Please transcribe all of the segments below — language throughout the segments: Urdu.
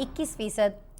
21%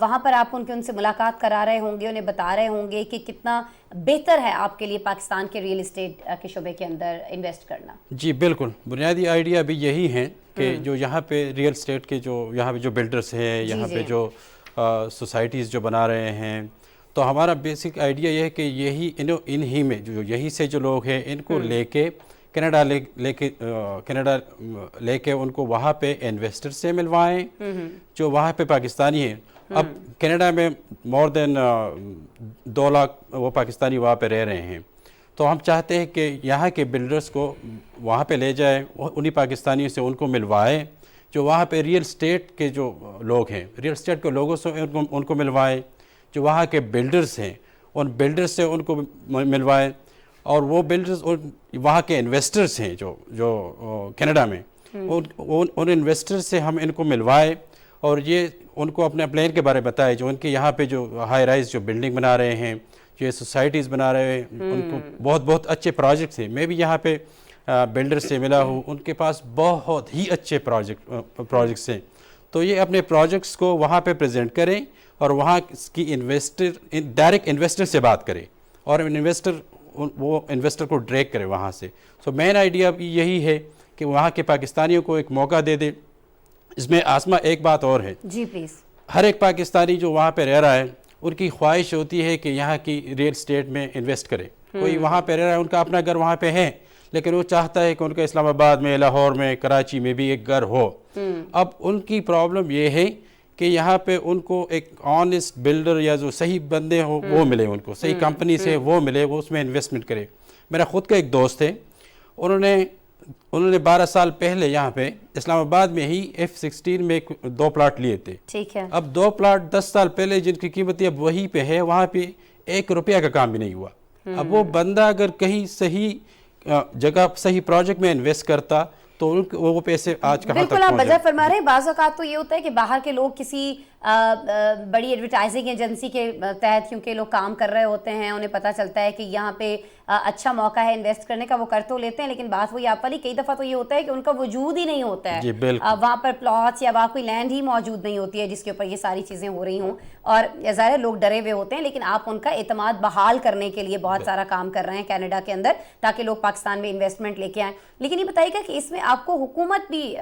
وہاں پر آپ ان سے ملاقات کرا رہے ہوں گے, انہیں بتا رہے ہوں گے کہ کتنا بہتر ہے آپ کے لیے پاکستان کے ریئل اسٹیٹ کے شعبے کے اندر انویسٹ کرنا. جی بالکل, بنیادی آئیڈیا بھی یہی ہے کہ جو یہاں پہ ریئل اسٹیٹ کے جو یہاں پہ جو بلڈرس ہیں, یہاں پہ جو سوسائٹیز جو بنا رہے ہیں, تو ہمارا بیسک آئیڈیا یہ ہے کہ انہی میں جو یہی سے جو لوگ ہیں ان کو لے کے کینیڈا لے کے ان کو وہاں پہ انویسٹر سے ملوائیں جو وہاں پہ پاکستانی ہیں. اب کینیڈا میں مور دین 2 لاکھ وہ پاکستانی وہاں پہ رہ رہے ہیں, تو ہم چاہتے ہیں کہ یہاں کے بلڈرز کو وہاں پہ لے جائیں, انہی پاکستانیوں سے ان کو ملوائیں جو وہاں پہ ریئل اسٹیٹ کے جو لوگ ہیں, ریئل اسٹیٹ کے لوگوں سے ان کو ملوائیں, جو وہاں کے بلڈرز ہیں ان بلڈرز سے ان کو ملوائیں, اور وہ بلڈرز وہاں کے انویسٹرز ہیں جو کینیڈا میں, ان انویسٹرز سے ہم ان کو ملوائیں اور یہ ان کو اپنے پلان کے بارے میں بتائے, جو ان کے یہاں پہ جو ہائی رائز جو بلڈنگ بنا رہے ہیں, جو سوسائٹیز بنا رہے ہیں, ان کو بہت اچھے پروجیکٹس ہیں. میں بھی یہاں پہ بلڈر سے ملا ہوں, ان کے پاس بہت ہی اچھے پروجیکٹس ہیں, تو یہ اپنے پروجیکٹس کو وہاں پہ پریزنٹ کریں اور وہاں کی ڈائریکٹ انویسٹر سے بات کریں اور وہ انویسٹر کو ڈریگ کرے وہاں سے. سو مین آئیڈیا بھی یہی ہے کہ وہاں کے پاکستانیوں کو ایک موقع دے دے. اس میں آسما ایک بات اور ہے, جی پلیز, ہر ایک پاکستانی جو وہاں پہ رہ رہا ہے ان کی خواہش ہوتی ہے کہ یہاں کی ریئل اسٹیٹ میں انویسٹ کرے. کوئی وہاں پہ رہ رہا ہے, ان کا اپنا گھر وہاں پہ ہے, لیکن وہ چاہتا ہے کہ ان کا اسلام آباد میں, لاہور میں, کراچی میں بھی ایک گھر ہو. اب ان کی پرابلم یہ ہے کہ یہاں پہ ان کو ایک آنیسٹ بلڈر یا جو صحیح بندے ہو وہ ملے, ان کو صحیح کمپنی سے وہ ملے, وہ اس میں انویسٹمنٹ کرے. میرا خود کا ایک دوست ہے, انہوں نے 12 سال پہلے یہاں پہ اسلام آباد میں ہی F16 میں 2 پلاٹ لیے تھے. ٹھیک ہے, اب 2 پلاٹ 10 سال پہلے جن کی قیمت اب وہی پہ ہے, وہاں پہ 1 روپیہ کا کام بھی نہیں ہوا. اب وہ بندہ اگر کہیں صحیح جگہ صحیح پروجیکٹ میں انویسٹ کرتا تو وہ پیسے آج کہاں تک بالکل آپ وجہ فرما رہے ہیں. بعض اوقات تو یہ ہوتا ہے کہ باہر کے لوگ کسی بڑی ایڈورٹائزنگ ایجنسی کے تحت کیونکہ لوگ کام کر رہے ہوتے ہیں, انہیں پتہ چلتا ہے کہ یہاں پہ اچھا موقع ہے انویسٹ کرنے کا, وہ کر تو لیتے ہیں, لیکن بات وہی آپ والی, کئی دفعہ تو یہ ہوتا ہے کہ ان کا وجود ہی نہیں ہوتا ہے وہاں پر, پلاٹس یا وہاں کوئی لینڈ ہی موجود نہیں ہوتی ہے جس کے اوپر یہ ساری چیزیں ہو رہی ہوں, اور ظاہر لوگ ڈرے ہوئے ہوتے ہیں. لیکن آپ ان کا اعتماد بحال کرنے کے لیے بہت سارا کام کر رہے ہیں کینیڈا کے اندر تاکہ لوگ پاکستان میں انویسٹمنٹ لے کے آئیں. لیکن یہ بتائیے گا کہ اس میں آپ کو حکومت بھی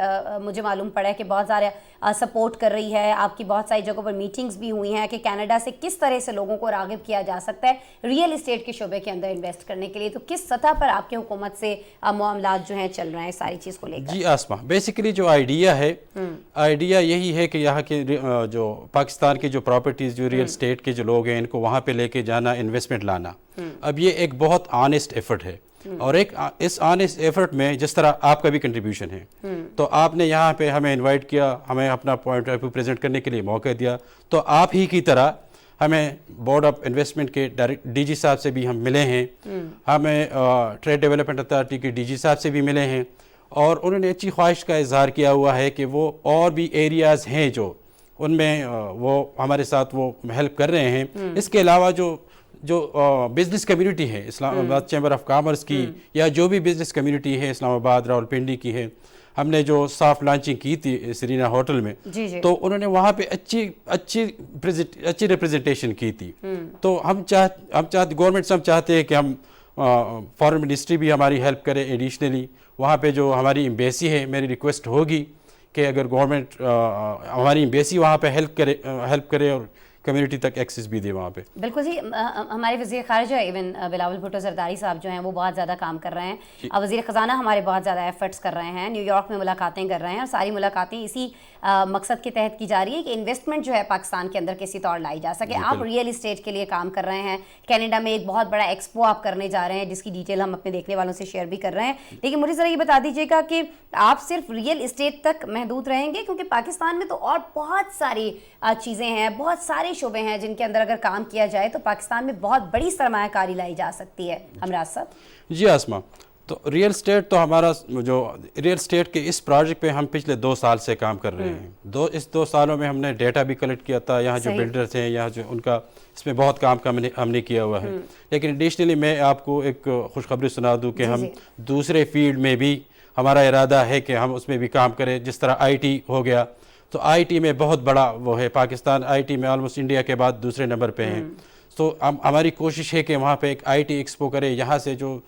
مجھے معلوم پڑا ہے کہ بہت سارا سپورٹ کر رہی ہے, آپ کی بہت ساری جگہوں پر میٹنگز بھی ہوئی ہیں کہ کینیڈا سے کس طرح سے لوگوں کو راغب کیا جا سکتا ہے ریئل اسٹیٹ کے شعبے کے اندر انویسٹ کرنے کے لیے, تو کس سطح پر آپ کے حکومت سے معاملات جو ہیں چل رہے ہیں ساری چیز کو لے کر؟ جی آسما, بیسیکلی جو آئیڈیا ہے, آئیڈیا یہی ہے کہ یہاں کے جو پاکستان کی جو پراپرٹیز جو ریئل اسٹیٹ کے جو لوگ ہیں ان کو وہاں پہ لے کے جانا, انویسٹمنٹ لانا. اب یہ ایک بہت آنیسٹ ایفرٹ ہے, اور ایک اس آنیسٹ ایفرٹ میں جس طرح آپ کا بھی کنٹریبیوشن ہے, تو آپ نے یہاں پہ ہمیں انوائٹ کیا, ہمیں اپنا پوائنٹ آف ویو پریزنٹ کرنے کے لیے موقع دیا, تو آپ ہی کی طرح ہمیں بورڈ آف انویسٹمنٹ کے ڈی جی صاحب سے بھی ہم ملے ہیں, ہمیں ٹریڈ ڈیولپمنٹ اتھارٹی کے ڈی جی صاحب سے بھی ملے ہیں, اور انہوں نے اچھی خواہش کا اظہار کیا ہوا ہے کہ وہ اور بھی ایریاز ہیں جو ان میں وہ ہمارے ساتھ وہ ہیلپ کر رہے ہیں. اس کے علاوہ جو بزنس کمیونٹی ہے اسلام آباد چیمبر آف کامرس کی, یا جو بھی بزنس کمیونٹی ہے اسلام آباد راولپنڈی کی ہے, ہم نے جو سافٹ لانچنگ کی تھی سرینا ہوٹل میں, تو انہوں نے وہاں پہ اچھی ریپریزنٹیشن کی تھی. تو ہم چاہتے گورنمنٹ سے ہم چاہتے ہیں کہ ہم فارن منسٹری بھی ہماری ہیلپ کرے ایڈیشنلی. وہاں پہ جو ہماری ایمبیسی ہے, میری ریکویسٹ ہوگی کہ اگر گورنمنٹ ہماری ایمبیسی وہاں پہ ہیلپ کرے اور کمیونٹی تک ایکسس بھی دے وہاں پہ. بالکل جی, ہمارے وزیر خارجہ ایون بلاول بھٹو زرداری صاحب جو ہیں وہ بہت زیادہ کام کر رہے ہیں, وزیر خزانہ ہمارے بہت زیادہ ایفرٹس کر رہے ہیں, نیو یارک میں ملاقاتیں کر رہے ہیں, اور ساری ملاقاتیں اسی مقصد کے تحت کی جا رہی ہے کہ انویسٹمنٹ جو ہے پاکستان کے اندر کسی طور لائی جا سکے. آپ ریئل اسٹیٹ کے لیے کام کر رہے ہیں, کینیڈا میں ایک بہت بڑا ایکسپو آپ کرنے جا رہے ہیں جس کی ڈیٹیل ہم اپنے دیکھنے والوں سے شیئر بھی کر رہے ہیں. لیکن مجھے ذرا یہ بتا دیجیے گا کہ آپ صرف ریئل اسٹیٹ تک محدود رہیں گے, کیونکہ پاکستان میں تو اور بہت ساری چیزیں ہیں, بہت سارے شعبے ہیں جن کے اندر اگر کام کیا جائے تو پاکستان میں بہت بڑی سرمایہ کاری لائی جا سکتی ہے. ہمراز صاحب جی آسما, تو ریئل اسٹیٹ تو ہمارا جو ریئل اسٹیٹ کے اس پروجیکٹ پہ ہم پچھلے 2 سال سے کام کر رہے ہیں. اس 2 سالوں میں ہم نے ڈیٹا بھی کلیکٹ کیا تھا, یہاں جو بلڈرز ہیں یہاں جو ان کا اس میں بہت کام ہم نے کیا ہوا ہے. لیکن ایڈیشنلی میں آپ کو ایک خوشخبری سنا دوں کہ ہم دوسرے فیلڈ میں بھی ہمارا ارادہ ہے کہ ہم اس میں بھی کام کریں, جس طرح آئی ٹی ہو گیا. تو آئی ٹی میں بہت بڑا وہ ہے، پاکستان آئی ٹی میں آلموسٹ انڈیا کے بعد دوسرے نمبر پہ ہیں. تو ہماری کوشش ہے کہ وہاں پہ ایک آئی ٹی ایکسپو کرے، یہاں سے جو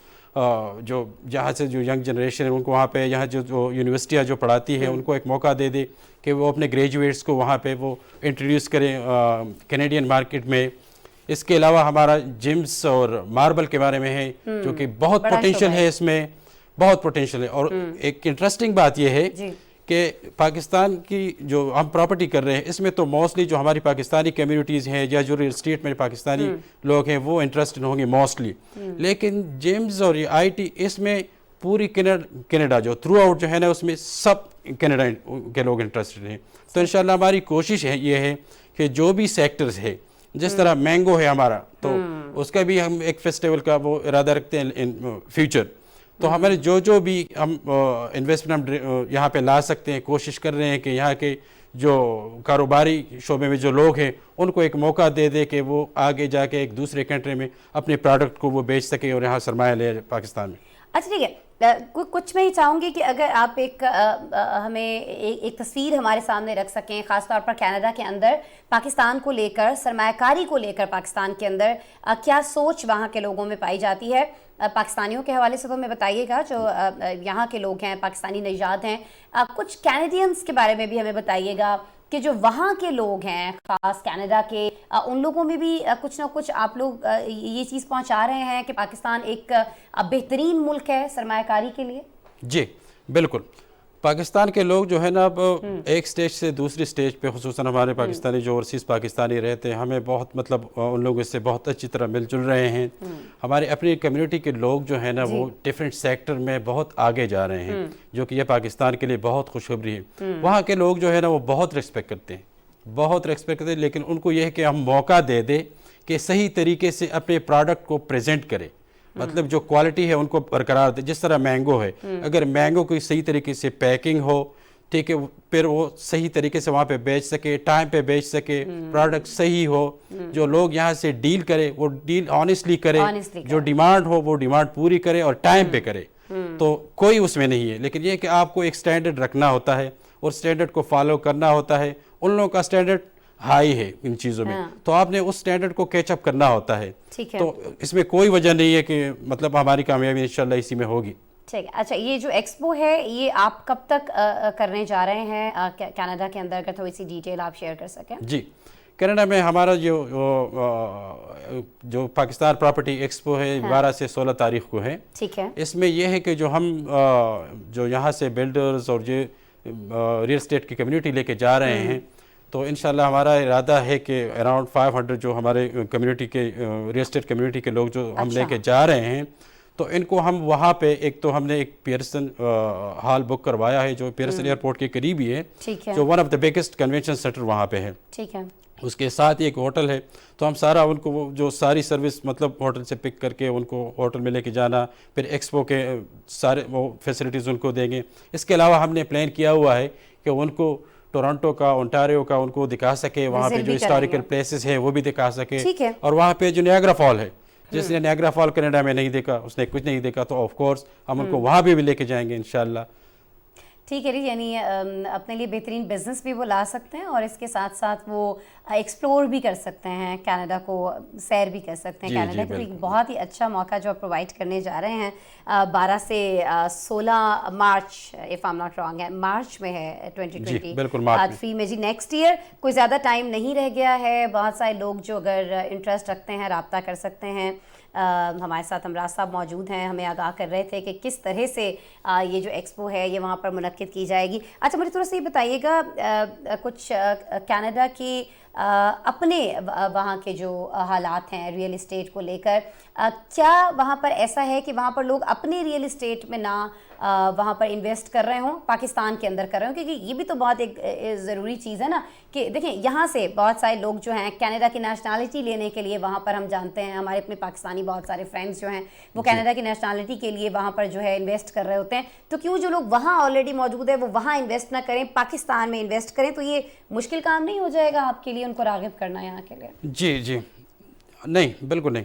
ینگ جنریشن ہے ان کو وہاں پہ، یہاں جو یونیورسٹیاں جو پڑھاتی ہے ان کو ایک موقع دے دے کہ وہ اپنے گریجویٹس کو وہاں پہ وہ انٹروڈیوس کریں کینیڈین مارکیٹ میں. اس کے علاوہ ہمارا جمس اور ماربل کے بارے میں ہے جو کہ بہت پوٹینشیل ہے، اس میں بہت پوٹینشیل ہے. اور ایک انٹرسٹنگ بات یہ ہے کہ پاکستان کی جو ہم پراپرٹی کر رہے ہیں اس میں تو موسٹلی جو ہماری پاکستانی کمیونٹیز ہیں یا جو ریل اسٹیٹ میں پاکستانی لوگ ہیں وہ انٹرسٹڈ ہوں گے موسٹلی. لیکن جیمز اور یہ آئی ٹی اس میں پوری کینیڈا جو تھرو آؤٹ جو ہے نا اس میں سب کینیڈا کے لوگ انٹرسٹڈ ہیں. تو انشاءاللہ ہماری کوشش ہے یہ ہے کہ جو بھی سیکٹرز ہے، جس طرح مینگو ہے ہمارا، تو اس کا بھی ہم ایک فیسٹیول کا وہ ارادہ رکھتے ہیں ان فیوچر. تو ہمارے جو بھی ہم انویسٹمنٹ یہاں پہ لا سکتے ہیں، کوشش کر رہے ہیں کہ یہاں کے جو کاروباری شعبے میں جو لوگ ہیں ان کو ایک موقع دے دے کہ وہ آگے جا کے ایک دوسرے کنٹری میں اپنے پروڈکٹ کو وہ بیچ سکیں اور یہاں سرمایہ لے پاکستان میں. اچھا ٹھیک ہے، کچھ میں ہی چاہوں گی کہ اگر آپ ہمیں ایک تصویر ہمارے سامنے رکھ سکیں، خاص طور پر کینیڈا کے اندر پاکستان کو لے کر، سرمایہ کاری کو لے کر پاکستان کے اندر کیا سوچ وہاں کے لوگوں میں پائی جاتی ہے. پاکستانیوں کے حوالے سے تو ہمیں بتائیے گا جو یہاں کے لوگ ہیں، پاکستانی نژاد ہیں. کچھ کینیڈینز کے بارے میں بھی ہمیں بتائیے گا کہ جو وہاں کے لوگ ہیں، خاص کینیڈا کے، ان لوگوں میں بھی کچھ نہ کچھ آپ لوگ یہ چیز پہنچا رہے ہیں کہ پاکستان ایک بہترین ملک ہے سرمایہ کاری کے لیے. جی بالکل. پاکستان کے لوگ جو ہے نا اب ایک سٹیج سے دوسری سٹیج پہ، خصوصاً ہمارے پاکستانی جو اوورسیز پاکستانی رہتے ہیں، ہمیں بہت مطلب ان لوگوں سے بہت اچھی طرح مل جل رہے ہیں. ہمارے اپنی کمیونٹی کے لوگ جو ہیں نا وہ ڈیفرنٹ سیکٹر میں بہت آگے جا رہے ہیں، جو کہ یہ پاکستان کے لیے بہت خوشخبری ہے. وہاں کے لوگ جو ہے نا وہ بہت ریسپیکٹ کرتے ہیں، لیکن ان کو یہ ہے کہ ہم موقع دے دیں کہ صحیح طریقے سے اپنے پروڈکٹ کو پریزنٹ کریں. مطلب جو کوالٹی ہے ان کو برقرار دے. جس طرح مینگو ہے، اگر مینگو کی صحیح طریقے سے پیکنگ ہو، ٹھیک ہے، پھر وہ صحیح طریقے سے وہاں پہ بیچ سکے، ٹائم پہ بیچ سکے، پروڈکٹ صحیح ہو، جو لوگ یہاں سے ڈیل کرے وہ ڈیل آنیسٹلی کرے، جو ڈیمانڈ ہو وہ ڈیمانڈ پوری کرے اور ٹائم پہ کرے. تو کوئی اس میں نہیں ہے، لیکن یہ کہ آپ کو ایک سٹینڈرڈ رکھنا ہوتا ہے اور سٹینڈرڈ کو فالو کرنا ہوتا ہے. ان لوگوں کا سٹینڈرڈ ہائی ہے ان چیزوں میں، تو آپ نے اس سٹینڈرڈ کو کیچ اپ کرنا ہوتا ہے. تو اس میں کوئی وجہ نہیں ہے کہ مطلب ہماری کامیابی انشاءاللہ اسی میں ہوگی. ٹھیک ہے. اچھا، یہ جو ایکسپو ہے یہ آپ کب تک کرنے جا رہے ہیں کینیڈا کے اندر؟ اگر تھوڑی سی ڈیٹیل آپ شیئر کر سکیں. جی، کینیڈا میں ہمارا جو پاکستان پراپرٹی ایکسپو ہے 12 سے 16 تاریخ کو ہے. ٹھیک ہے. اس میں یہ ہے کہ جو ہم جو یہاں سے بلڈرز اور جو ریل اسٹیٹ کی کمیونٹی لے کے جا رہے ہیں، تو انشاءاللہ ہمارا ارادہ ہے کہ اراؤنڈ 500 جو ہمارے کمیونٹی کے ریل اسٹیٹ کمیونٹی کے لوگ جو ہم لے کے جا رہے ہیں، تو ان کو ہم وہاں پہ ایک تو ہم نے ایک پیئرسن ہال بک کروایا ہے جو پیئرسن ایئرپورٹ کے قریب ہی ہے، جو one of the biggest convention centre وہاں پہ ہے. ٹھیک ہے. اس کے ساتھ ایک ہوٹل ہے، تو ہم سارا ان کو جو ساری سروس مطلب ہوٹل سے پک کر کے ان کو ہوٹل میں لے کے جانا، پھر ایکسپو کے سارے وہ فیسلٹیز ان کو دیں گے. اس کے علاوہ ہم نے پلان کیا ہوا ہے کہ ان کو ٹورنٹو کا، اونٹاریو کا ان کو دکھا سکے، وہاں پہ جو ہسٹوریکل پلیسز ہیں وہ بھی دکھا سکے. اور وہاں پہ جو نیاگرا فال ہے، جس نے نیاگرا فال کینیڈا میں نہیں دیکھا، اس نے کچھ نہیں دیکھا، تو آف کورس ہم ان کو وہاں بھی لے کے جائیں گے انشاءاللہ. ٹھیک ہے جی، یعنی اپنے لیے بہترین بزنس بھی وہ لا سکتے ہیں اور اس کے ساتھ ساتھ وہ ایکسپلور بھی کر سکتے ہیں، کینیڈا کو سیر بھی کر سکتے ہیں. کینیڈا کو ایک بہت ہی اچھا موقع جو پرووائڈ کرنے جا رہے ہیں. 12 سے 16 March, if I am not wrong, ہے مارچ میں ہے 2023 میں. جی نیکسٹ ایئر کوئی زیادہ ٹائم نہیں رہ گیا ہے. بہت سارے لوگ جو اگر انٹرسٹ رکھتے ہیں رابطہ کر سکتے ہیں. ہمارے ساتھ ہمراز صاحب موجود ہیں، ہمیں آگاہ کر رہے تھے کہ کس طرح سے یہ جو ایکسپو ہے یہ وہاں پر منعقد کی جائے گی. اچھا، مجھے تھوڑا سا یہ بتائیے گا، کچھ کینیڈا کی اپنے وہاں کے جو حالات ہیں ریئل اسٹیٹ کو لے کر، کیا وہاں پر ایسا ہے کہ وہاں پر لوگ اپنے ریئل اسٹیٹ میں نہ وہاں پر انویسٹ کر رہے ہوں، پاکستان کے اندر کر رہے ہوں؟ کیونکہ یہ بھی تو بہت ایک ضروری چیز ہے نا کہ دیکھیں یہاں سے بہت سارے لوگ جو ہیں کینیڈا کی نیشنلٹی لینے کے لیے وہاں پر، ہم جانتے ہیں ہمارے اپنے پاکستانی بہت سارے فرینڈس جو ہیں وہ کینیڈا کی نیشنلٹی کے لیے وہاں پر جو ہے انویسٹ کر رہے ہوتے ہیں. تو کیوں جو لوگ وہاں آلریڈی موجود ہے وہ وہاں انویسٹ نہ کریں، پاکستان میں انویسٹ کریں؟ تو یہ مشکل کام نہیں ہو جائے گا آپ کے لیے ان کو راغب کرنا یہاں کے لیے؟ جی نہیں، بالکل نہیں.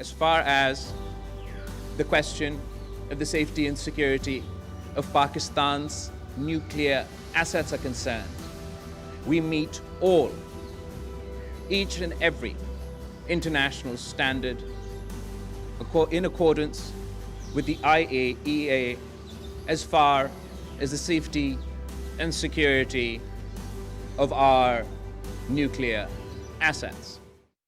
As far as the question of the safety and security of Pakistan's nuclear assets are concerned, we meet all, each and every international standard in accordance with the IAEA as far as the safety and security of our nuclear assets.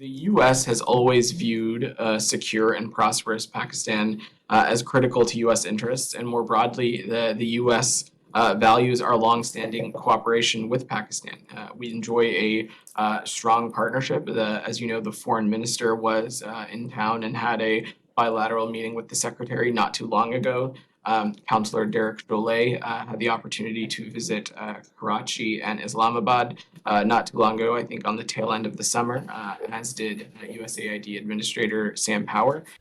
The U.S. has always viewed a secure and prosperous Pakistan as critical to U.S. interests, and more broadly, the U.S. Values our long-standing cooperation with Pakistan. We enjoy a strong partnership. As you know, the foreign minister was in town and had a bilateral meeting with the secretary not too long ago. Councillor Derek Chollet had the opportunity to visit Karachi and Islamabad not too long ago, I think on the tail end of the summer, as did USAID Administrator Sam Power.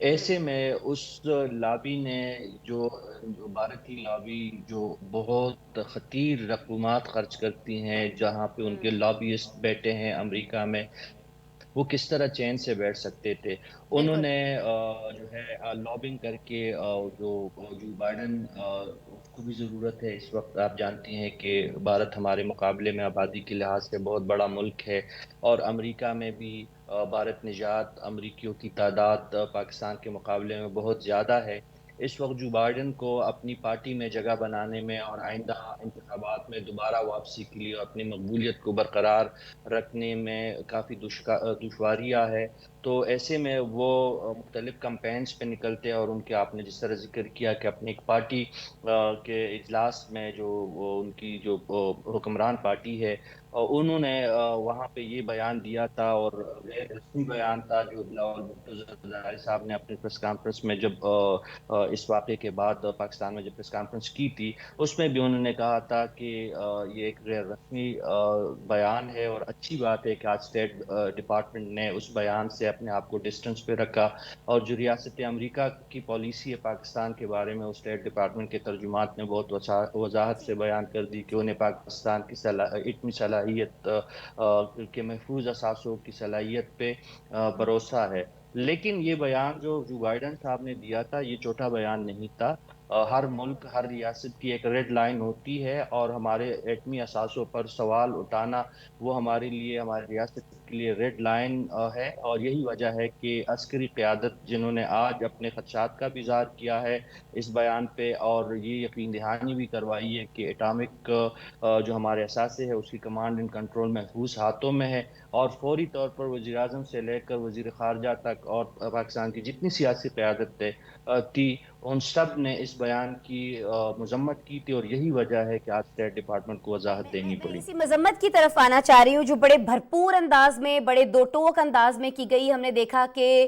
ایسے میں اس لابی نے جو بھارتی لابی جو بہت خطیر رقومات خرچ کرتی ہیں، جہاں پہ ان کے لابیسٹ بیٹھے ہیں امریکہ میں، وہ کس طرح چین سے بیٹھ سکتے تھے؟ انہوں بالکل نے جو ہے لابنگ کر کے جو بائیڈن اس کو بھی ضرورت ہے اس وقت، آپ جانتی ہیں کہ بھارت ہمارے مقابلے میں آبادی کے لحاظ سے بہت بڑا ملک ہے، اور امریکہ میں بھی بھارت نژاد امریکیوں کی تعداد پاکستان کے مقابلے میں بہت زیادہ ہے۔ اس وقت جو بائیڈن کو اپنی پارٹی میں جگہ بنانے میں اور آئندہ انتخابات میں دوبارہ واپسی کے لیے اپنی مقبولیت کو برقرار رکھنے میں کافی دشواریاں ہے، تو ایسے میں وہ مختلف کمپینز پہ نکلتے ہیں، اور ان کے آپ نے جس طرح ذکر کیا کہ اپنی ایک پارٹی کے اجلاس میں جو ان کی جو حکمران پارٹی ہے، انہوں نے وہاں پہ یہ بیان دیا تھا، اور غیر رسمی بیان تھا جو بلاول بھٹو زرداری صاحب نے اپنی پریس کانفرنس میں جب اس واقعے کے بعد پاکستان میں جب پریس کانفرنس کی تھی، اس میں بھی انہوں نے کہا تھا کہ یہ ایک غیر رسمی بیان ہے، اور اچھی بات ہے کہ آج اسٹیٹ ڈپارٹمنٹ نے اس بیان سے اپنے آپ کو ڈسٹنس پہ رکھا، اور جو ریاست امریکہ کی پالیسی ہے پاکستان کے بارے میں، اسٹیٹ ڈپارٹمنٹ کے ترجمات نے بہت وضاحت سے بیان کر دی کہ انہیں پاکستان کی اتنی صلاحیت کے محفوظ اثاثوں کی صلاحیت پہ بھروسہ ہے۔ لیکن یہ بیان جو بائیڈن صاحب نے دیا تھا، یہ چھوٹا بیان نہیں تھا۔ ہر ملک، ہر ریاست کی ایک ریڈ لائن ہوتی ہے، اور ہمارے ایٹمی اثاثوں پر سوال اٹھانا وہ ہمارے لیے، ہماری ریاست کے لیے ریڈ لائن ہے، اور یہی وجہ ہے کہ عسکری قیادت جنہوں نے آج اپنے خدشات کا بھی اظہار کیا ہے اس بیان پہ، اور یہ یقین دہانی بھی کروائی ہے کہ اٹامک جو ہمارے اثاثے ہے اس کی کمانڈ اینڈ کنٹرول محفوظ ہاتھوں میں ہے، اور فوری طور پر وزیر اعظم سے لے کر وزیر خارجہ تک اور پاکستان کی جتنی سیاسی قیادت تھی، ان سب نے اس بیان کی مذمت کی تھی، اور یہی وجہ ہے کہ آج اسٹیٹ ڈپارٹمنٹ کو وضاحت دینی میں پڑی۔ اسی مذمت کی طرف آنا چاہ رہی ہوں جو بڑے بھرپور انداز میں، بڑے دو ٹوک انداز میں کی گئی۔ ہم نے دیکھا کہ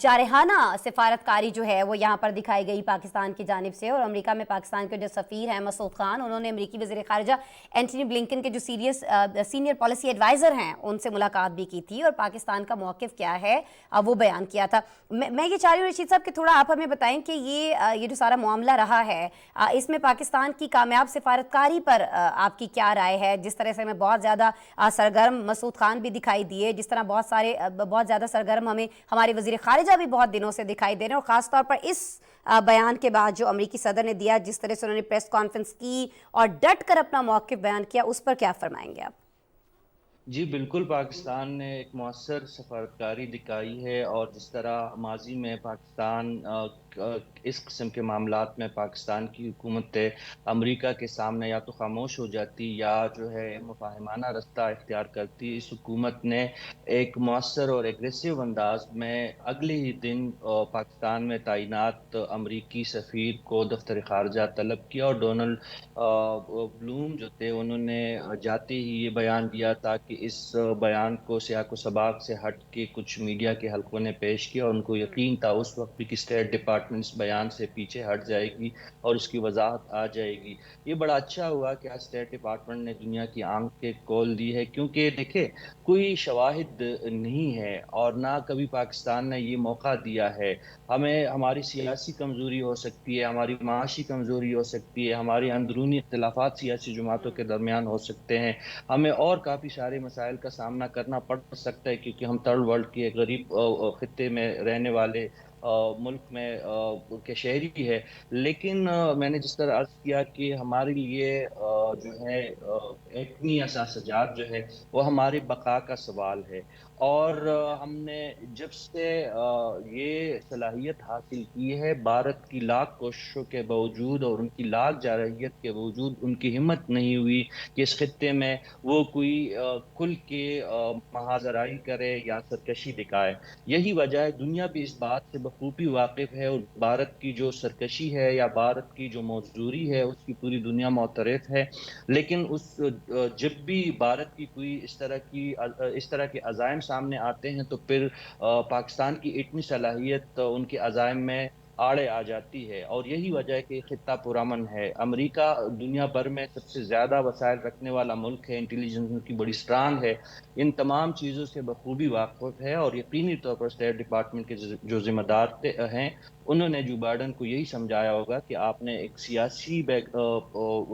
جارحانہ سفارتکاری جو ہے وہ یہاں پر دکھائی گئی پاکستان کی جانب سے، اور امریکہ میں پاکستان کے جو سفیر ہیں مسعود خان، انہوں نے امریکی وزیر خارجہ اینٹونی بلنکن کے جو سینئر پالیسی ایڈوائزر ہیں ان سے ملاقات بھی کی تھی، اور پاکستان کا موقف کیا ہے وہ بیان کیا تھا۔ میں یہ چاہ رہی ہوں رشید صاحب کہ تھوڑا آپ ہمیں بتائیں کہ یہ جو سارا معاملہ رہا ہے، اس میں پاکستان کی کامیاب سفارتکاری پر آپ کی کیا رائے ہے؟ جس طرح سے ہمیں بہت زیادہ سرگرم مسعود خان بھی دکھائی دیے، جس طرح بہت زیادہ سرگرم ہمیں ہمارے وزیر خارجہ بھی بہت دنوں سے دکھائی دے رہے ہیں، اور خاص طور پر اس بیان کے بعد جو امریکی صدر نے دیا، جس طرح سے انہوں نے پریس کانفرنس کی اور ڈٹ کر اپنا موقف بیان کیا، اس پر کیا فرمائیں گے آپ؟ جی بالکل، پاکستان نے ایک مؤثر سفارتکاری دکھائی ہے، اور جس طرح ماضی میں پاکستان اس قسم کے معاملات میں پاکستان کی حکومت امریکہ کے سامنے یا تو خاموش ہو جاتی یا جو ہے مفاہمانہ رستہ اختیار کرتی، اس حکومت نے ایک مؤثر اور ایگریسو انداز میں اگلے ہی دن پاکستان میں تعینات امریکی سفیر کو دفتر خارجہ طلب کیا، اور ڈونلڈ بلوم جو تھے انہوں نے جاتے ہی یہ بیان دیا تھا کہ اس بیان کو سیاق و سباق سے ہٹ کے کچھ میڈیا کے حلقوں نے پیش کیا، اور ان کو یقین تھا اس وقت بھی کہ اسٹیٹ ڈپارٹمنٹ اس بیان سے پیچھے ہٹ جائے گی اور اس کی وضاحت آ جائے گی۔ یہ بڑا اچھا ہوا کہ آج اسٹیٹ ڈپارٹمنٹ نے دنیا کی آنکھیں کھول دی ہے، کیونکہ دیکھیں کوئی شواہد نہیں ہے، اور نہ کبھی پاکستان نے یہ موقع دیا ہے۔ ہمیں ہماری سیاسی کمزوری ہو سکتی ہے، ہماری معاشی کمزوری ہو سکتی ہے، ہماری اندرونی اختلافات سیاسی جماعتوں کے درمیان ہو سکتے ہیں، ہمیں اور کافی سارے مسائل کا سامنا کرنا پڑ سکتا ہے، کیونکہ ہم تھرڈ ورلڈ کے ایک غریب خطے میں رہنے والے ملک میں کے شہری ہے۔ لیکن میں نے جس طرح عرض کیا کہ ہمارے لیے جو ہے ایٹمی اثاثجات جو ہے وہ ہمارے بقا کا سوال ہے، اور ہم نے جب سے یہ صلاحیت حاصل کی ہے، بھارت کی لاکھ کوششوں کے باوجود اور ان کی لاکھ جارحیت کے باوجود ان کی ہمت نہیں ہوئی کہ اس خطے میں وہ کوئی کھل کے محاذرائی کرے یا سرکشی دکھائے۔ یہی وجہ ہے، دنیا بھی اس بات سے بخوبی واقف ہے، اور بھارت کی جو سرکشی ہے یا بھارت کی جو موزدوری ہے اس کی پوری دنیا معترف ہے، لیکن جب بھی بھارت کی کوئی اس طرح کے عزائم سامنے آتے ہیں تو پھر پاکستان کی اتنی صلاحیت ان کے عزائم میں آڑے آ جاتی ہے، اور یہی وجہ ہے کہ خطہ پرامن ہے۔ امریکہ دنیا بھر میں سب سے زیادہ وسائل رکھنے والا ملک ہے، انٹیلیجنس ان کی بڑی اسٹرانگ ہے، ان تمام چیزوں سے بخوبی واقف ہے، اور یقینی طور پر اسٹیٹ ڈپارٹمنٹ کے جو ذمہ دار ہیں انہوں نے جو بائیڈن کو یہی سمجھایا ہوگا کہ آپ نے ایک سیاسی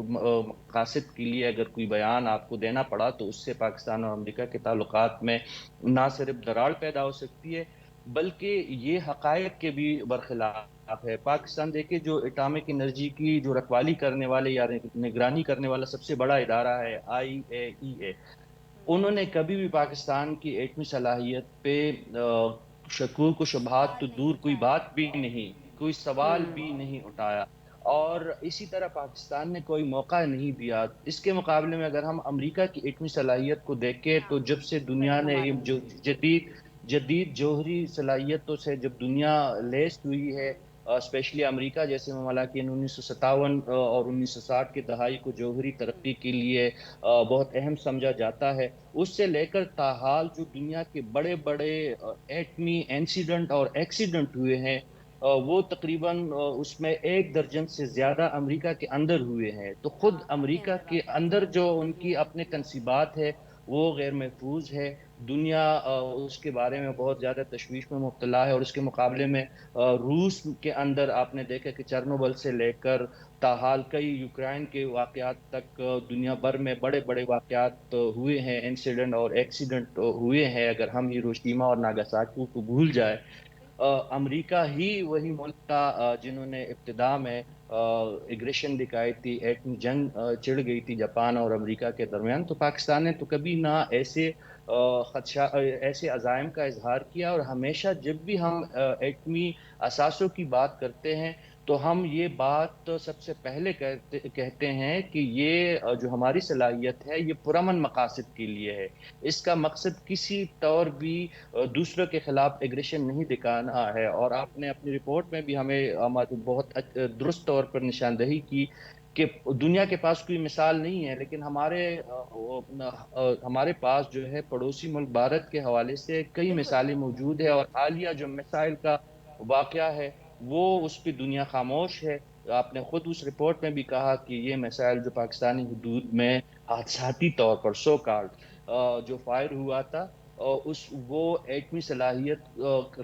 مقاصد کے لیے اگر کوئی بیان آپ کو دینا پڑا تو اس سے پاکستان اور امریکہ کے تعلقات میں نہ صرف دراڑ پیدا ہو سکتی ہے بلکہ یہ حقائق کے بھی برخلاف ہے۔ پاکستان دیکھیں، جو اٹامک انرجی کی جو رکھوالی کرنے والے یا نگرانی کرنے والا سب سے بڑا ادارہ ہے IAEA، انہوں نے کبھی بھی پاکستان کی ایٹمی صلاحیت پہ شکوک و شبہات تو دور کوئی بات بھی نہیں، کوئی سوال بھی نہیں اٹھایا، اور اسی طرح پاکستان نے کوئی موقع نہیں دیا۔ اس کے مقابلے میں اگر ہم امریکہ کی ایٹمی صلاحیت کو دیکھیں تو جب سے دنیا نے جو جدید جوہری صلاحیتوں سے جب دنیا لیس ہوئی ہے، اسپیشلی امریکہ جیسے ممالک 1957 اور 1960 کی دہائی کو جوہری ترقی کے لیے بہت اہم سمجھا جاتا ہے، اس سے لے کر تاحال جو دنیا کے بڑے بڑے ایٹمی انسیڈنٹ اور ایکسیڈنٹ ہوئے ہیں، وہ تقریباً اس میں 1 درجن سے زیادہ امریکہ کے اندر ہوئے ہیں۔ تو خود امریکہ کے اندر جو ان کی اپنے تنصیبات ہے وہ غیر محفوظ ہے، دنیا اس کے بارے میں بہت زیادہ تشویش میں مبتلا ہے، اور اس کے مقابلے میں روس کے اندر آپ نے دیکھا کہ چرنوبل سے لے کر تاحال کئی یوکرائن کے واقعات تک دنیا بھر میں بڑے بڑے واقعات ہوئے ہیں، انسیڈنٹ اور ایکسیڈنٹ ہوئے ہیں۔ اگر ہم ہیروشیما اور ناگاساکی کو بھول جائے، امریکہ ہی وہی ملک تھا جنہوں نے ابتدا میں ایگریشن دکھائی تھی، ایٹمی جنگ چھڑ گئی تھی جاپان اور امریکہ کے درمیان۔ تو پاکستان نے تو کبھی نہ ایسے عزائم کا اظہار کیا، اور ہمیشہ جب بھی ہم ایٹمی اثاثوں کی بات کرتے ہیں تو ہم یہ بات سب سے پہلے کہتے ہیں کہ یہ جو ہماری صلاحیت ہے یہ پرامن مقاصد کے لیے ہے، اس کا مقصد کسی طور بھی دوسروں کے خلاف ایگریشن نہیں دکھانا ہے۔ اور آپ نے اپنی رپورٹ میں بھی ہمیں بہت درست طور پر نشاندہی کی کہ دنیا کے پاس کوئی مثال نہیں ہے، لیکن ہمارے پاس جو ہے پڑوسی ملک بھارت کے حوالے سے کئی مثالیں موجود ہیں، اور حالیہ جو مسائل کا واقعہ ہے وہ اس پہ دنیا خاموش ہے۔ آپ نے خود اس رپورٹ میں بھی کہا کہ یہ مسائل جو پاکستانی حدود میں حادثاتی طور پر سو کالڈ جو فائر ہوا تھا، وہ ایٹمی صلاحیت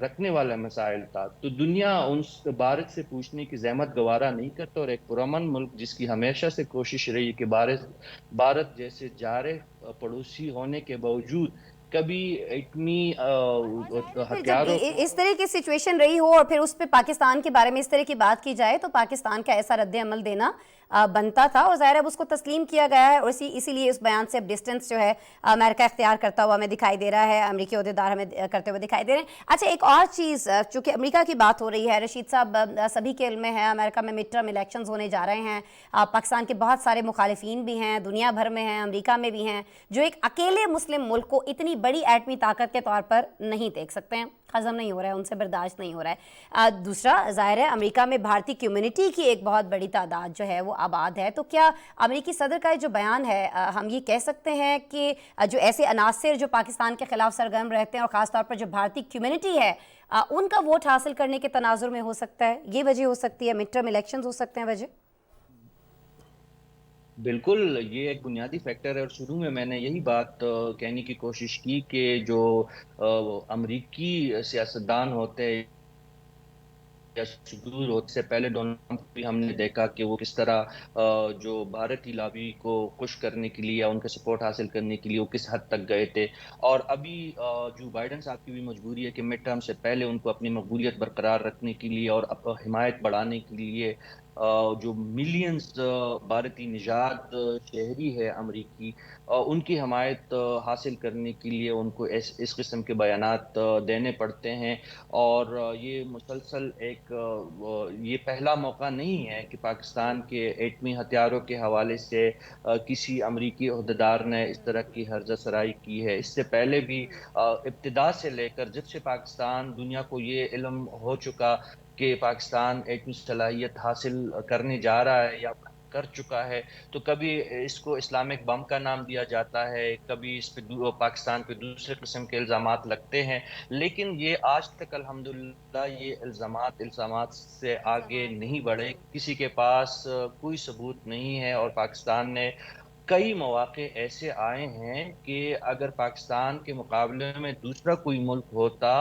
رکھنے والا مسائل تھا، تو دنیا ان بھارت سے پوچھنے کی زحمت گوارا نہیں کرتا، اور ایک پرامن ملک جس کی ہمیشہ سے کوشش رہی کہ بھارت جیسے جارح پڑوسی ہونے کے باوجود کبھی ایٹمی پھر جب ہتھیاروں اس طرح کی سچویشن رہی ہو اور پھر اس پہ پاکستان کے بارے میں اس طرح کی بات کی جائے تو پاکستان کا ایسا رد عمل دینا بنتا تھا، اور ظاہر اب اس کو تسلیم کیا گیا ہے، اور اسی لیے اس بیان سے اب ڈسٹنس جو ہے امریکہ اختیار کرتا ہوا ہمیں دکھائی دے رہا ہے، امریکی عہدیدار ہمیں کرتے ہوئے دکھائی دے رہے ہیں۔ اچھا، ایک اور چیز، چونکہ امریکہ کی بات ہو رہی ہے، رشید صاحب سبھی کے علم میں ہے امریکہ میں مڈ ٹرم الیکشنز ہونے جا رہے ہیں، پاکستان کے بہت سارے مخالفین بھی ہیں، دنیا بھر میں ہیں، امریکہ میں بھی ہیں، جو ایک اکیلے مسلم ملک کو اتنی بڑی ایٹمی طاقت کے طور پر نہیں دیکھ سکتے ہیں، ہضم نہیں ہو رہا ہے، ان سے برداشت نہیں ہو رہا ہے۔ دوسرا، ظاہر ہے امریکہ میں بھارتی کمیونٹی کی ایک بہت بڑی تعداد جو ہے وہ آباد ہے، تو کیا امریکی صدر کا جو بیان ہے، ہم یہ کہہ سکتے ہیں کہ جو ایسے عناصر جو پاکستان کے خلاف سرگرم رہتے ہیں اور خاص طور پر جو بھارتی کمیونٹی ہے ان کا ووٹ حاصل کرنے کے تناظر میں ہو سکتا ہے، یہ وجہ ہو سکتی ہے، مڈ ٹرم الیکشنز ہو سکتے ہیں وجہ؟ بالکل، یہ ایک بنیادی فیکٹر ہے، اور شروع میں نے یہی بات کہنے کی کوشش کی کہ جو امریکی سیاستدان ہوتے ہیں یا صدور ہونے سے پہلے ڈونلڈ ٹرمپ بھی ہم نے دیکھا کہ وہ کس طرح جو بھارتی لابی کو خوش کرنے کے لیے یا ان کا سپورٹ حاصل کرنے کے لیے وہ کس حد تک گئے تھے، اور ابھی جو بائیڈن صاحب کی بھی مجبوری ہے کہ مڈ ٹرم سے پہلے ان کو اپنی مقبولیت برقرار رکھنے کے لیے اور حمایت بڑھانے کے لیے جو ملینز بھارتی نژاد شہری ہے امریکی، ان کی حمایت حاصل کرنے کے لیے ان کو اس قسم کے بیانات دینے پڑتے ہیں، اور یہ مسلسل یہ پہلا موقع نہیں ہے کہ پاکستان کے ایٹمی ہتھیاروں کے حوالے سے کسی امریکی عہدیدار نے اس طرح کی ہرزہ سرائی کی ہے۔ اس سے پہلے بھی ابتدا سے لے کر جب سے پاکستان دنیا کو یہ علم ہو چکا کہ پاکستان ایٹمی صلاحیت حاصل کرنے جا رہا ہے یا کر چکا ہے. تو کبھی اس کو اسلامک بم کا نام دیا جاتا ہے, کبھی اس پہ پاکستان پہ دوسرے قسم کے الزامات لگتے ہیں, لیکن یہ آج تک الحمدللہ یہ الزامات سے آگے نہیں بڑھے. کسی کے پاس کوئی ثبوت نہیں ہے, اور پاکستان نے کئی مواقع ایسے آئے ہیں کہ اگر پاکستان کے مقابلے میں دوسرا کوئی ملک ہوتا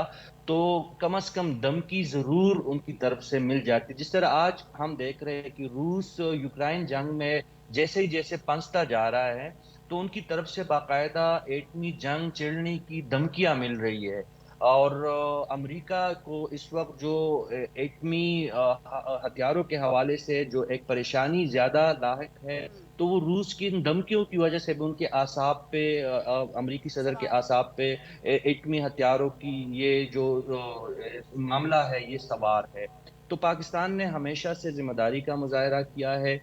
تو کم از کم دھمکی ضرور ان کی طرف سے مل جاتی. جس طرح آج ہم دیکھ رہے ہیں کہ روس یوکرائن جنگ میں جیسے پنستا جا رہا ہے, تو ان کی طرف سے باقاعدہ ایٹمی جنگ چھڑنے کی دھمکیاں مل رہی ہے. اور امریکہ کو اس وقت جو ایٹمی ہتھیاروں کے حوالے سے جو ایک پریشانی زیادہ لاحق ہے, تو وہ روس کی ان دھمکیوں کی وجہ سے بھی ان کے اعصاب پہ, امریکی صدر کے اعصاب پہ ایٹمی ہتھیاروں کی یہ جو معاملہ ہے یہ سوار ہے. تو پاکستان نے ہمیشہ سے ذمہ داری کا مظاہرہ کیا ہے.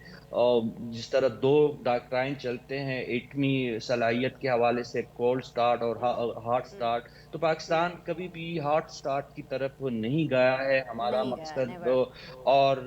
جس طرح دو ڈاکٹرائن چلتے ہیں ایٹمی صلاحیت کے حوالے سے, کولڈ سٹارٹ اور ہارٹ سٹارٹ, تو پاکستان کبھی بھی ہارٹ سٹارٹ کی طرف نہیں گیا ہے. ہمارا مقصد اور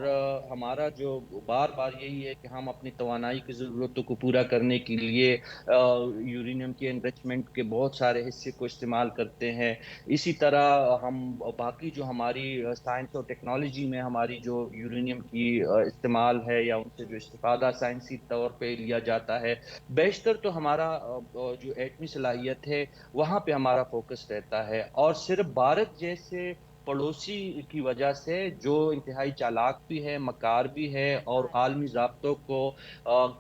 ہمارا جو بار بار یہی ہے کہ ہم اپنی توانائی کی ضرورتوں کو پورا کرنے کے لیے یورینیم کے انریچمنٹ کے بہت سارے حصے کو استعمال کرتے ہیں. اسی طرح ہم باقی جو ہماری سائنس اور ٹیکنالوجی میں ہماری جو یورینیم کی استعمال ہے یا ان سے جو استفادہ سائنسی طور پہ لیا جاتا ہے, بیشتر تو ہمارا جو ایٹمی صلاحیت ہے وہاں پہ ہمارا فوکس رہتا ہے. اور صرف بھارت جیسے پڑوسی کی وجہ سے جو انتہائی چالاک بھی ہے, مکار بھی ہے, اور عالمی ضابطوں کو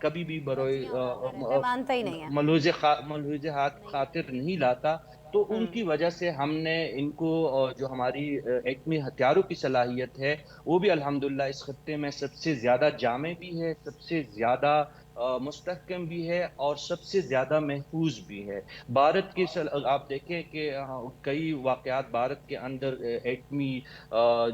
کبھی بھی مانتا ہی نہیں ہے, ملحوظ خاطر نہیں لاتا, تو ان کی وجہ سے ہم نے ان کو جو ہماری ایٹمی ہتھیاروں کی صلاحیت ہے وہ بھی الحمدللہ اس خطے میں سب سے زیادہ جامع بھی ہے, سب سے زیادہ مستحکم بھی ہے, اور سب سے زیادہ محفوظ بھی ہے. بھارت کی آپ دیکھیں کہ کئی واقعات بھارت کے اندر ایٹمی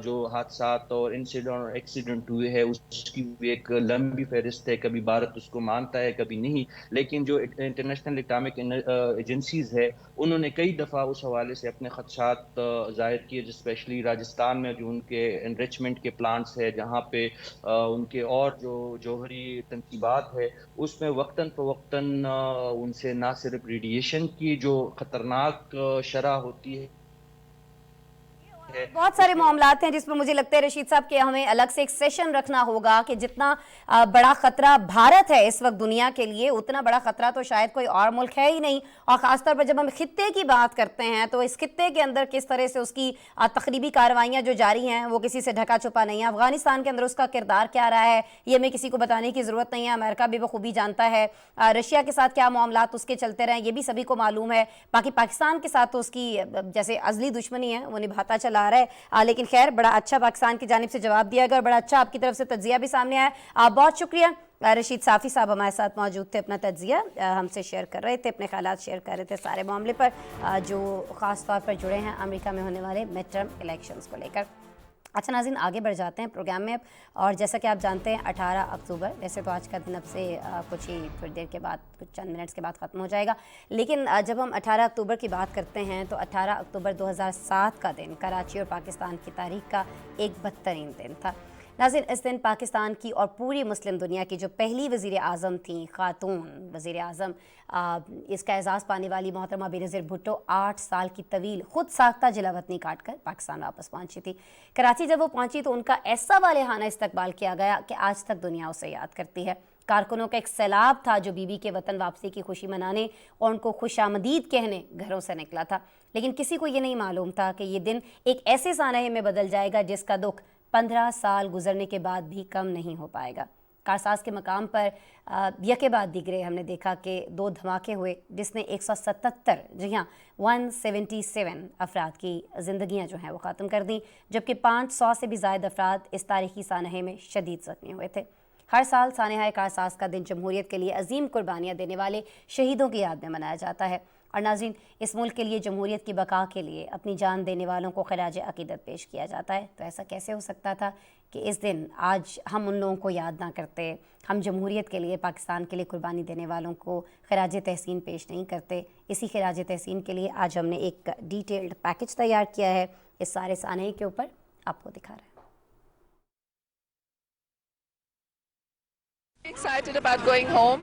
جو حادثات اور ایکسیڈنٹ ہوئے ہیں اس کی بھی ایک لمبی فہرست ہے. کبھی بھارت اس کو مانتا ہے, کبھی نہیں, لیکن جو انٹرنیشنل اٹامک ایجنسیز ہے انہوں نے کئی دفعہ اس حوالے سے اپنے خدشات ظاہر کیے. اسپیشلی راجستھان میں جو ان کے انریچمنٹ کے پلانٹس ہے, جہاں پہ ان کے اور جو جوہری تنصیبات ہے اس میں وقتاً فوقتاً ان سے نہ صرف ریڈیشن کی جو خطرناک شرح ہوتی ہے, بہت سارے معاملات ہیں جس پر مجھے لگتا ہے رشید صاحب کہ ہمیں الگ سے ایک سیشن رکھنا ہوگا کہ جتنا بڑا خطرہ بھارت ہے اس وقت دنیا کے لیے, اتنا بڑا خطرہ تو شاید کوئی اور ملک ہے ہی نہیں. اور خاص طور پر جب ہم خطے کی بات کرتے ہیں تو اس خطے کے اندر کس طرح سے اس کی تخریبی کارروائیاں جو جاری ہیں وہ کسی سے ڈھکا چھپا نہیں ہے. افغانستان کے اندر اس کا کردار کیا رہا ہے یہ ہمیں کسی کو بتانے کی ضرورت نہیں ہے, امریکہ بھی بخوبی جانتا ہے. رشیا کے ساتھ کیا معاملات اس کے چلتے رہے یہ بھی سبھی کو معلوم ہے. باقی پاکستان کے ساتھ تو اس کی جیسے ازلی دشمنی ہے وہ نبھاتا چلا آ رہا ہے. لیکن خیر بڑا اچھا پاکستان کی جانب سے جواب دیا گیا, اور بڑا اچھا آپ کی طرف سے تجزیہ بھی سامنے آیا. بہت شکریہ. رشید صافی صاحب ہمارے ساتھ موجود تھے, اپنا تجزیہ ہم سے شیئر کر رہے تھے, اپنے خیالات شیئر کر رہے تھے سارے معاملے پر جو خاص طور پر جڑے ہیں امریکہ میں ہونے والے مڈ ٹرم الیکشنز کو لے کر. اچھا ناظرین, آگے بڑھ جاتے ہیں پروگرام میں اب, اور جیسا کہ آپ جانتے ہیں 18 اکتوبر, ویسے تو آج کا دن اب سے کچھ ہی تھوڑی دیر کے بعد, کچھ چند منٹس کے بعد ختم ہو جائے گا, لیکن جب ہم 18 اکتوبر کی بات کرتے ہیں تو 18 اکتوبر 2007 کا دن کراچی اور پاکستان کی تاریخ کا ایک بدترین دن تھا. ناظرین, اس دن پاکستان کی اور پوری مسلم دنیا کی جو پہلی وزیر اعظم تھیں, خاتون وزیر اعظم, اس کا اعزاز پانے والی محترمہ بینظیر بھٹو 8 سال کی طویل خود ساختہ جلا وطنی کاٹ کر پاکستان واپس پہنچی تھی. کراچی جب وہ پہنچی تو ان کا ایسا والہانہ استقبال کیا گیا کہ آج تک دنیا اسے یاد کرتی ہے. کارکنوں کا ایک سیلاب تھا جو بیوی کے وطن واپسی کی خوشی منانے اور ان کو خوش آمدید کہنے گھروں سے نکلا تھا, لیکن کسی کو یہ نہیں معلوم تھا کہ یہ دن ایک ایسے سانحے میں بدل جائے گا جس کا دکھ 15 سال گزرنے کے بعد بھی کم نہیں ہو پائے گا. کارساز کے مقام پر یکے بعد دیگرے ہم نے دیکھا کہ 2 دھماکے ہوئے جس نے 177 جی ہاں 177 افراد کی زندگیاں جو ہیں وہ ختم کر دیں, جبکہ 500 سے بھی زائد افراد اس تاریخی سانحے میں شدید زخمی ہوئے تھے. ہر سال سانحہ کارساز کا دن جمہوریت کے لیے عظیم قربانیاں دینے والے شہیدوں کی یاد میں منایا جاتا ہے. اور ناظرین, اس ملک کے لیے, جمہوریت کی بقا کے لیے اپنی جان دینے والوں کو خراج عقیدت پیش کیا جاتا ہے. تو ایسا کیسے ہو سکتا تھا کہ اس دن آج ہم ان لوگوں کو یاد نہ کرتے, ہم جمہوریت کے لیے, پاکستان کے لیے قربانی دینے والوں کو خراج تحسین پیش نہیں کرتے. اسی خراج تحسین کے لیے آج ہم نے ایک ڈیٹیلڈ پیکج تیار کیا ہے, اس سارے سانحے کے اوپر آپ کو دکھا رہے ہیں. Excited about going home.